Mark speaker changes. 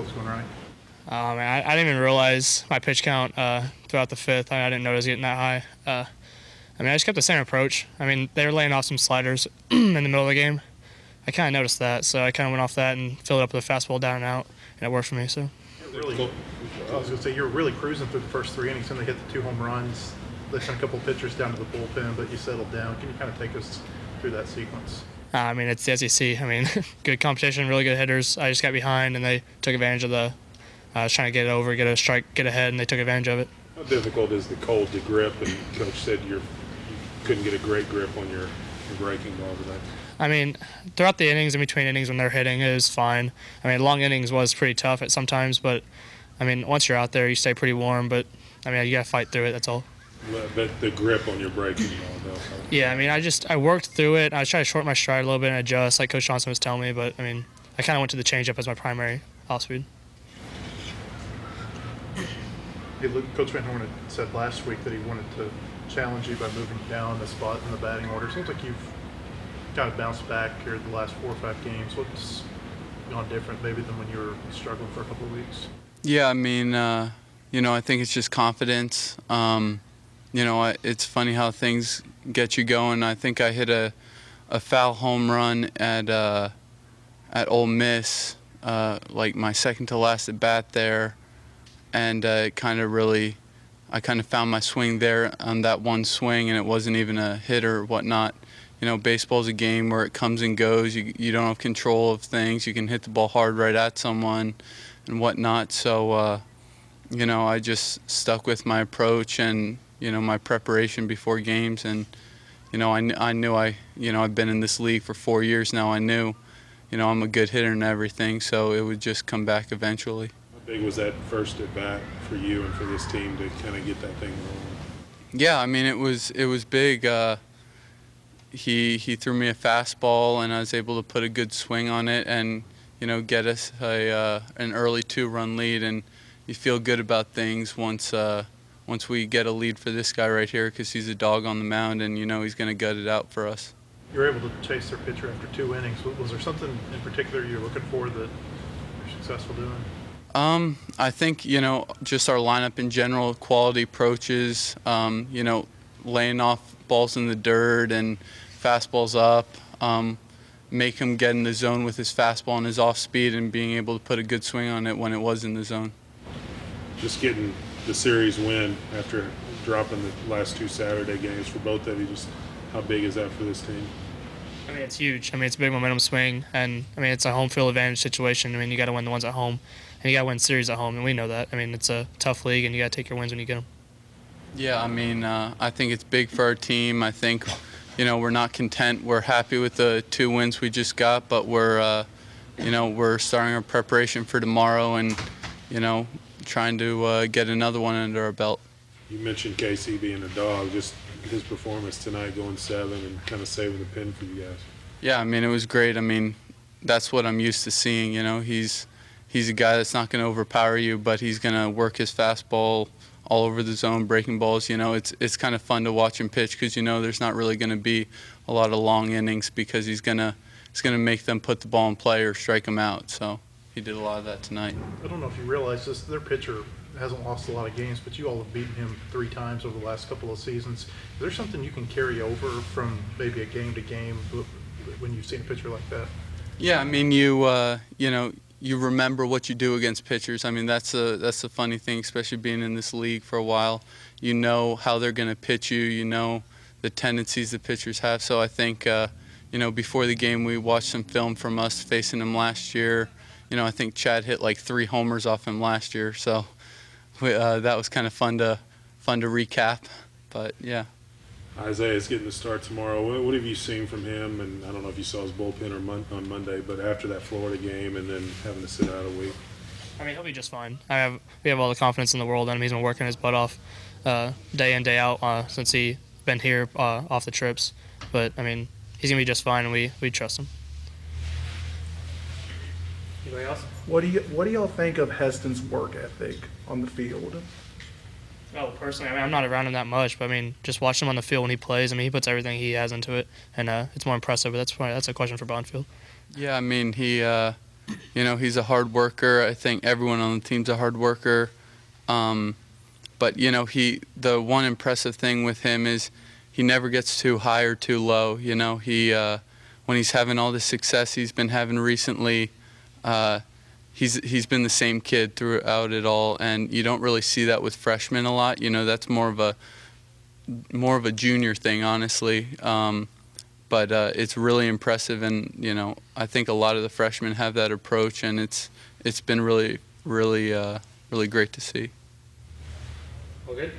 Speaker 1: What was going right?
Speaker 2: I didn't even realize my pitch count throughout the fifth. I didn't know it was getting that high. I just kept the same approach. They were laying off some sliders in the middle of the game. I kind of noticed that, so I kind of went off that and filled it up with a fastball down and out, and it worked for me. So.
Speaker 1: I was going to say, you were really cruising through the first 3 innings, and they hit the 2 home runs. They sent a couple of pitchers down to the bullpen, but you settled down. Can you kind of take us through that sequence?
Speaker 2: It's the SEC. Good competition, really good hitters. I just got behind, and they took advantage of the. I was trying to get it over, get a strike, get ahead, and they took advantage of it.
Speaker 3: How difficult is the cold to grip? And Coach said you couldn't get a great grip on your breaking ball today.
Speaker 2: Throughout the innings, in between innings when they're hitting, it was fine. Long innings was pretty tough at sometimes, but once you're out there, you stay pretty warm. But you got to fight through it. That's all.
Speaker 3: But the grip on your breaking ball, though.
Speaker 2: Yeah, I worked through it. I was trying to shorten my stride a little bit and adjust, like Coach Johnson was telling me. But I kind of went to the changeup as my primary off speed.
Speaker 1: Hey, Coach Van Horn had said last week that he wanted to challenge you by moving down a spot in the batting order. Seems like you've kind of bounced back here the last 4 or 5 games. What's gone different maybe than when you were struggling for a couple of weeks?
Speaker 4: Yeah, I think it's just confidence. It's funny how things get you going. I think I hit a foul home run at Ole Miss, like my second to last at bat there, and I kind of found my swing there on that one swing, and it wasn't even a hit or whatnot. Baseball's a game where it comes and goes. You don't have control of things. You can hit the ball hard right at someone and whatnot. So, I just stuck with my approach and, my preparation before games. And, I knew I've been in this league for 4 years now. I knew, I'm a good hitter and everything, so it would just come back eventually.
Speaker 3: How big was that first at bat for you and for this team to kind of get that thing rolling?
Speaker 4: Yeah, it was big. He threw me a fastball, and I was able to put a good swing on it and, get us an early 2-run lead. And you feel good about things once we get a lead for this guy right here, because he's a dog on the mound, and he's going to gut it out for us.
Speaker 1: You were able to chase their pitcher after 2 innings. Was there something in particular you're looking for that you're successful doing?
Speaker 4: I think, just our lineup in general, quality approaches, laying off balls in the dirt and fastballs up, make him get in the zone with his fastball and his off speed, and being able to put a good swing on it when it was in the zone.
Speaker 3: Just getting the series win after dropping the last 2 Saturday games for both of you, just how big is that for this team?
Speaker 2: It's huge. It's a big momentum swing, and it's a home field advantage situation. You got to win the ones at home, and you got to win series at home, and we know that. It's a tough league, and you got to take your wins when you get them.
Speaker 4: Yeah, I think it's big for our team. I think, we're not content. We're happy with the 2 wins we just got, but we're starting our preparation for tomorrow, and, trying to get another one under our belt.
Speaker 3: You mentioned Kacey being a dog, just his performance tonight, going 7 and kind of saving the pin for you guys.
Speaker 4: Yeah, it was great. That's what I'm used to seeing. He's a guy that's not going to overpower you, but he's going to work his fastball all over the zone, breaking balls. It's kind of fun to watch him pitch, because there's not really going to be a lot of long innings, because he's going to make them put the ball in play or strike them out. So he did a lot of that tonight.
Speaker 1: I don't know if you realize this, their pitcher hasn't lost a lot of games, but you all have beaten him 3 times over the last couple of seasons. Is there something you can carry over from maybe a game to game when you've seen a pitcher like that?
Speaker 4: Yeah, you remember what you do against pitchers. That's the funny thing, especially being in this league for a while. You know how they're going to pitch you. You know the tendencies the pitchers have. So I think, before the game, we watched some film from us facing him last year. I think Chad hit like 3 homers off him last year. So that was kind of fun to recap. But yeah.
Speaker 3: Isaiah's getting the start tomorrow. What have you seen from him? And I don't know if you saw his bullpen on Monday, but after that Florida game and then having to sit out a week.
Speaker 2: He'll be just fine. We have all the confidence in the world in him. He's been working his butt off day in, day out since he's been here off the trips. But, he's going to be just fine, and we trust him.
Speaker 5: Anybody else? What do y'all think of Heston's work ethic on the field?
Speaker 2: Oh, personally, I'm not around him that much, but just watching him on the field when he plays. He puts everything he has into it, and it's more impressive. But that's a question for Bonfield.
Speaker 4: Yeah, you know, he's a hard worker. I think everyone on the team's a hard worker. But, you know, the one impressive thing with him is he never gets too high or too low. You know, when he's having all the success he's been having recently, he's been the same kid throughout it all, and you don't really see that with freshmen a lot. You know, that's more of a junior thing, honestly. But it's really impressive, and you know, I think a lot of the freshmen have that approach, and it's been really great to see.
Speaker 6: All good.